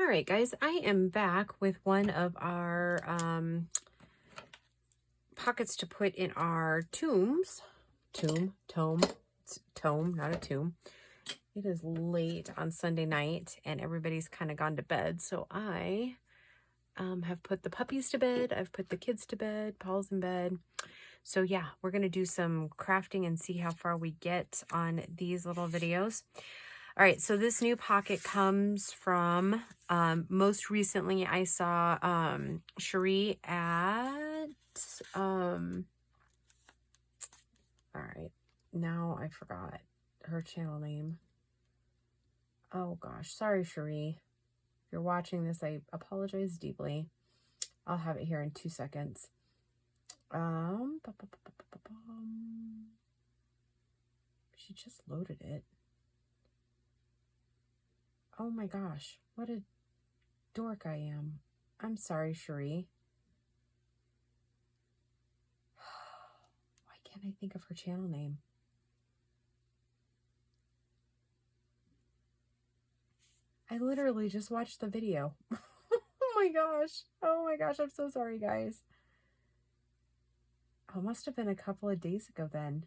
All right, guys, I am back with one of our pockets to put in our tomes. Tome, it's tome, not a tomb. It is late on Sunday night and everybody's kind of gone to bed. So I have put the puppies to bed. I've put the kids to bed. Paul's in bed. So yeah, we're going to do some crafting and see how far we get on these little videos. All right, so this new pocket comes from, most recently I saw Sheree at, all right, now I forgot her channel name. Oh gosh, sorry Sheree. If you're watching this, I apologize deeply. I'll have it here in 2 seconds. She just loaded it. Oh my gosh, what a dork I am. I'm sorry, Sheree. Why can't I think of her channel name? I literally just watched the video. Oh my gosh, I'm so sorry, guys. Oh, must have been a couple of days ago then.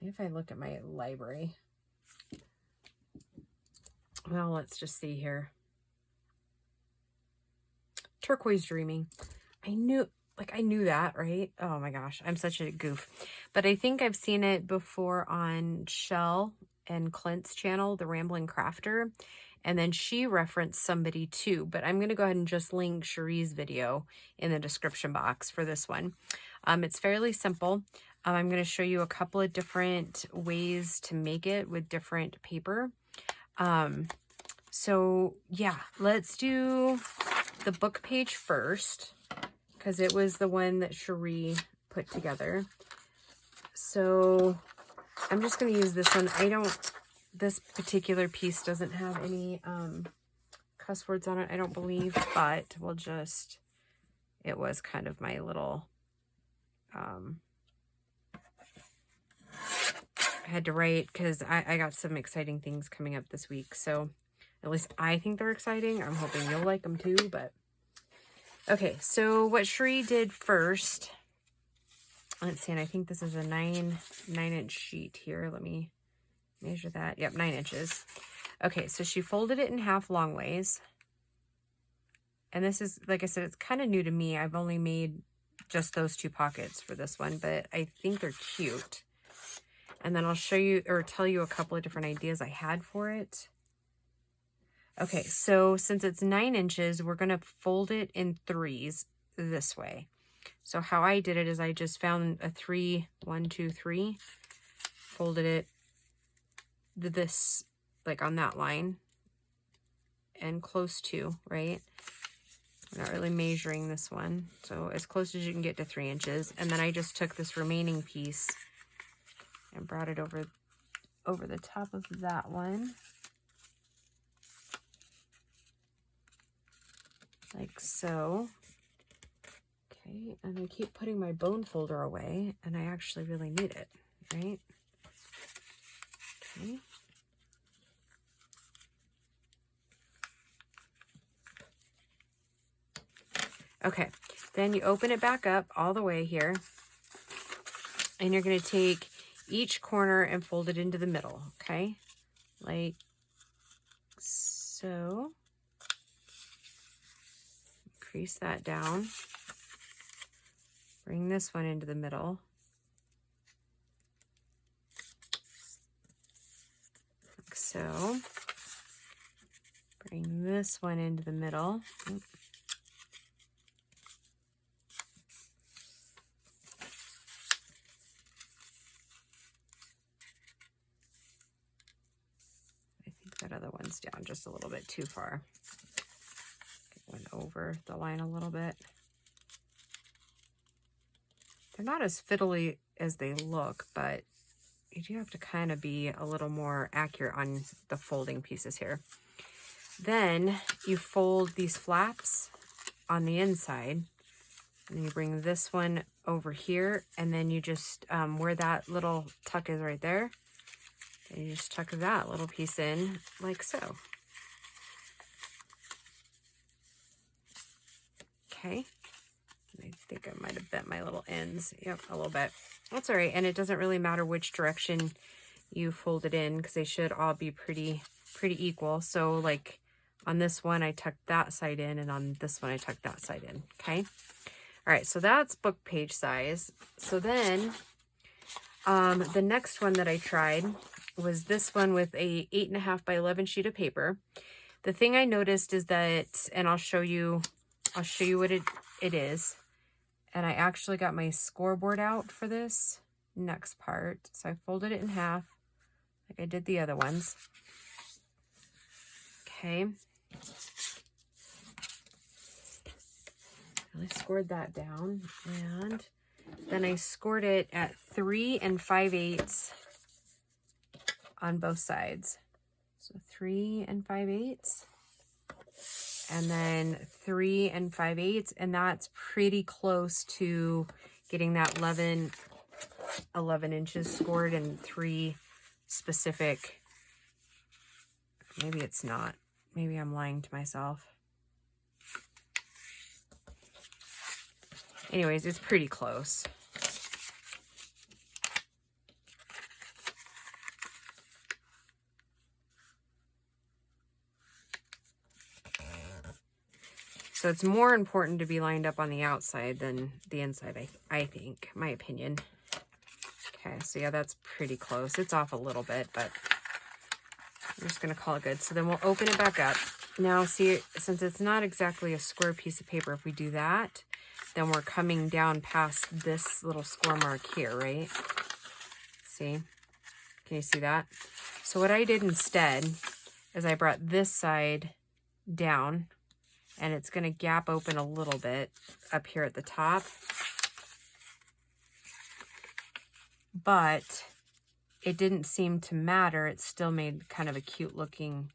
Maybe if I look at my library. Well, let's just see here. Turquoise Dreaming. I knew that, right? Oh my gosh, I'm such a goof. But I think I've seen it before on Shell and Clint's channel, The Rambling Crafter. And then she referenced somebody too. But I'm going to go ahead and just link Sheree's video in the description box for this one. It's fairly simple. I'm going to show you a couple of different ways to make it with different paper. So yeah, let's do the book page first, because it was the one that Sheree put together. So I'm just going to use this one. This particular piece doesn't have any cuss words on it, I don't believe, but we'll just, it was kind of my little, I had to write because I got some exciting things coming up this week. So at least I think they're exciting. I'm hoping you'll like them too, but okay. So what Sheree did first, let's see, and I think this is a 9-inch sheet here. Let me measure that. Yep, 9 inches. Okay, so she folded it in half long ways. And this is, like I said, it's kind of new to me. I've only made just those 2 pockets for this one, but I think they're cute. And then I'll show you or tell you a couple of different ideas I had for it. Okay, so since it's 9 inches, we're going to fold it in 3s this way. So how I did it is I just found a 3, 1, 2, 3, folded it this, like on that line, and close to, right? I'm not really measuring this one, so as close as you can get to 3 inches. And then I just took this remaining piece and brought it over the top of that one, like so. Okay, and I keep putting my bone folder away, and I actually really need it, right? Okay. Okay, then you open it back up all the way here, and you're going to take each corner and fold it into the middle, okay? Like so. Crease that down. Bring this one into the middle. Like so. Bring this one into the middle. I think that other one's down just a little bit too far. Went over the line a little bit. They're not as fiddly as they look, but you do have to kind of be a little more accurate on the folding pieces here. Then you fold these flaps on the inside, and you bring this one over here, and then you just, where that little tuck is right there, and you just tuck that little piece in like so. Okay. I think I might have bent my little ends. Yep, a little bit. That's all right. And it doesn't really matter which direction you fold it in because they should all be pretty equal. So like on this one, I tucked that side in, and on this one, I tucked that side in. Okay. All right. So that's book page size. So then the next one that I tried was this one with a 8.5 by 11 sheet of paper. The thing I noticed is that, and I'll show you what it is. And I actually got my scoreboard out for this next part. So I folded it in half like I did the other ones. Okay. I scored that down, and then I scored it at 3 5/8 on both sides. So 3 5/8, and then 3 5/8, and that's pretty close to getting that 11 inches scored in 3 specific. Maybe it's not. Maybe I'm lying to myself. Anyways, it's pretty close. So it's more important to be lined up on the outside than the inside, I think, my opinion. Okay, so yeah, that's pretty close. It's off a little bit, but I'm just going to call it good. So then we'll open it back up. Now, see, since it's not exactly a square piece of paper, if we do that, then we're coming down past this little score mark here, right? See? Can you see that? So what I did instead is I brought this side down, and it's going to gap open a little bit up here at the top. But it didn't seem to matter. It still made kind of a cute looking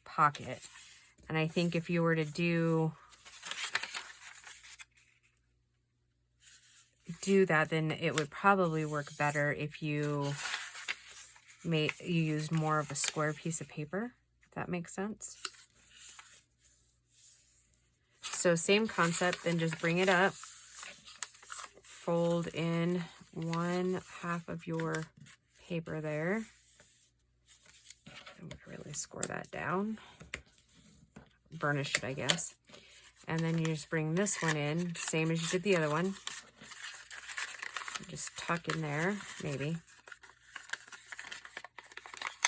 pocket. And I think if you were to do that, then it would probably work better if you used more of a square piece of paper, if that makes sense. So same concept, then just bring it up, fold in 1/2 of your paper there. I'm gonna really score that down, burnish it, I guess. And then you just bring this one in, same as you did the other one. Just tuck in there, maybe.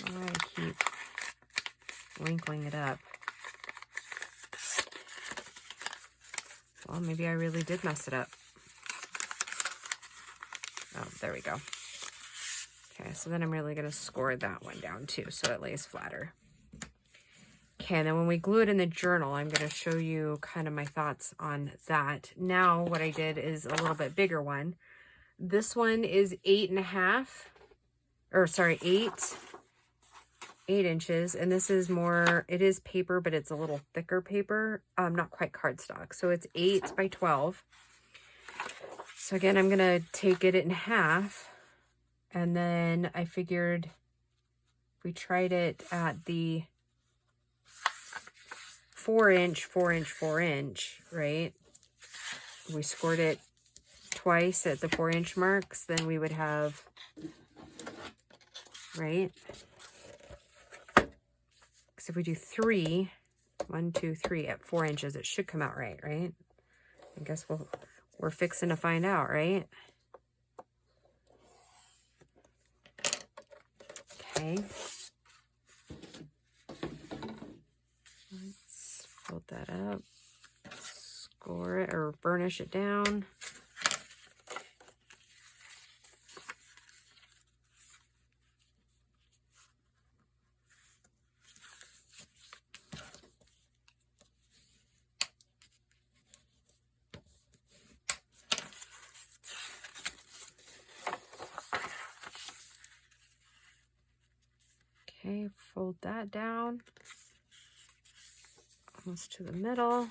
I keep wrinkling it up. Well, maybe I really did mess it up. Oh, there we go. Okay, so then I'm really going to score that one down too, so it lays flatter. Okay, and then when we glue it in the journal, I'm going to show you kind of my thoughts on that. Now, what I did is a little bit bigger one. This one is 8.5, or sorry, 8 inches, and this is more, it is paper, but it's a little thicker paper, not quite cardstock. So it's 8 by 12. So again, I'm gonna take it in half, and then I figured if we tried it at the 4 inch, right? We scored it twice at the 4 inch marks, then we would have, right? Because if we do 3, 1, 2, 3 at 4 inches, it should come out right, right? I guess we're fixing to find out, right? Okay. Let's fold that up, score it or burnish it down. Okay, fold that down almost to the middle.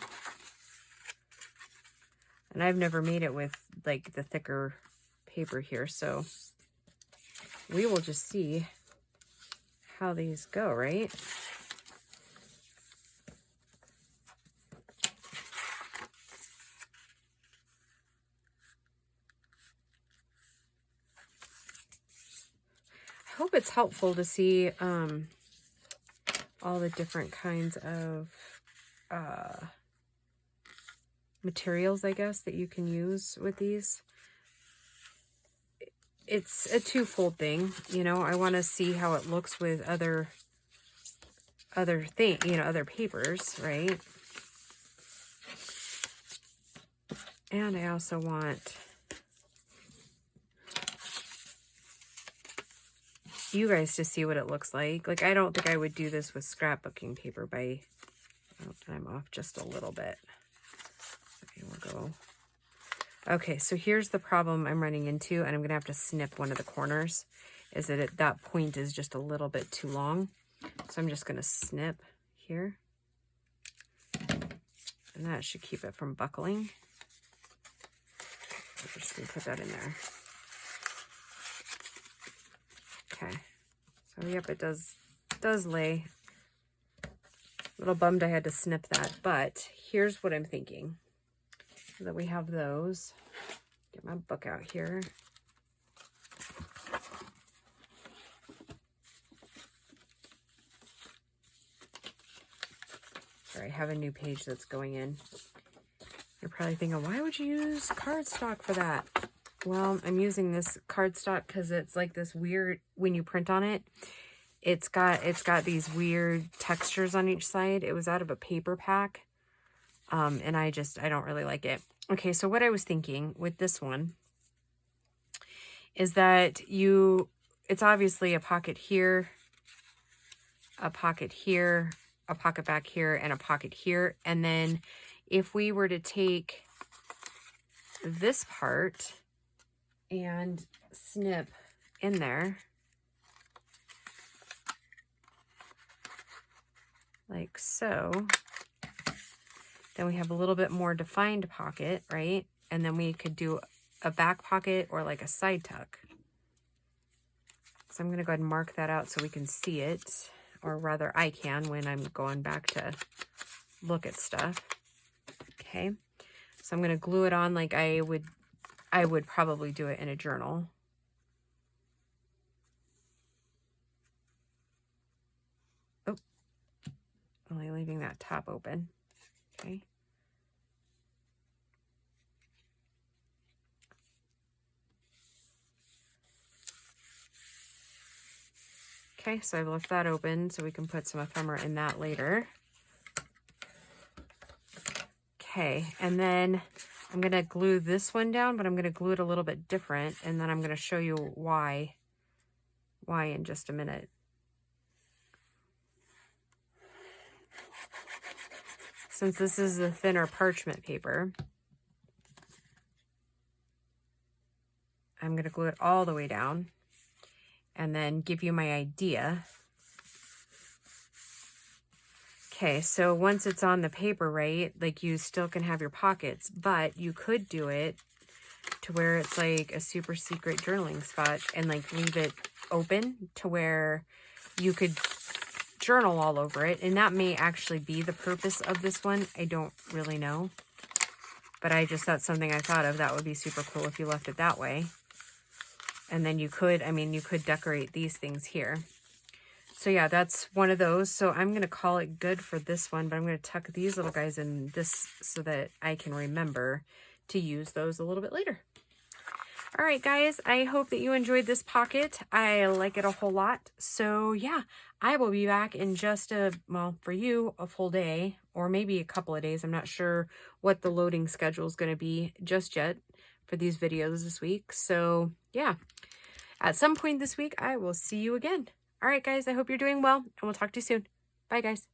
And I've never made it with like the thicker paper here, so we will just see how these go, right? hope it's helpful to see all the different kinds of materials, I guess, that you can use with these. It's a twofold thing, you know. I want to see how it looks with other thing, you know, other papers, right? And I also want you guys to see what it looks like. Like, I don't think I would do this with scrapbooking paper by, oh, I'm off just a little bit. Okay, we'll go. Okay, so here's the problem I'm running into, and I'm going to have to snip one of the corners, is that that point is just a little bit too long. So I'm just going to snip here, and that should keep it from buckling. I'm just going to put that in there. Okay, so yep, it does lay. A little bummed I had to snip that, but here's what I'm thinking. So that we have those. Get my book out here. Sorry, I have a new page that's going in. You're probably thinking, why would you use cardstock for that? Well, I'm using this cardstock because it's like this weird, when you print on it, it's got these weird textures on each side. It was out of a paper pack. And I don't really like it. Okay, so what I was thinking with this one is that it's obviously a pocket here, a pocket here, a pocket back here, and a pocket here. And then if we were to take this part and snip in there, like so, then we have a little bit more defined pocket, right? And then we could do a back pocket or like a side tuck. So I'm going to go ahead and mark that out so we can see it, or rather I can when I'm going back to look at stuff. Okay, so I'm going to glue it on like I would probably do it in a journal. Oh, only leaving that top open. Okay. Okay, so I've left that open so we can put some ephemera in that later. Okay, and then I'm going to glue this one down, but I'm going to glue it a little bit different, and then I'm going to show you why in just a minute. Since this is the thinner parchment paper, I'm going to glue it all the way down and then give you my idea. Okay, so once it's on the paper, right, like you still can have your pockets, but you could do it to where it's like a super secret journaling spot and like leave it open to where you could journal all over it. And that may actually be the purpose of this one. I don't really know. But that's something I thought of. That would be super cool if you left it that way. And then you could decorate these things here. So yeah, that's one of those. So I'm going to call it good for this one, but I'm going to tuck these little guys in this so that I can remember to use those a little bit later. All right, guys, I hope that you enjoyed this pocket. I like it a whole lot. So yeah, I will be back in just for you, a full day or maybe a couple of days. I'm not sure what the loading schedule is going to be just yet for these videos this week. So yeah, at some point this week, I will see you again. All right, guys, I hope you're doing well, and we'll talk to you soon. Bye, guys.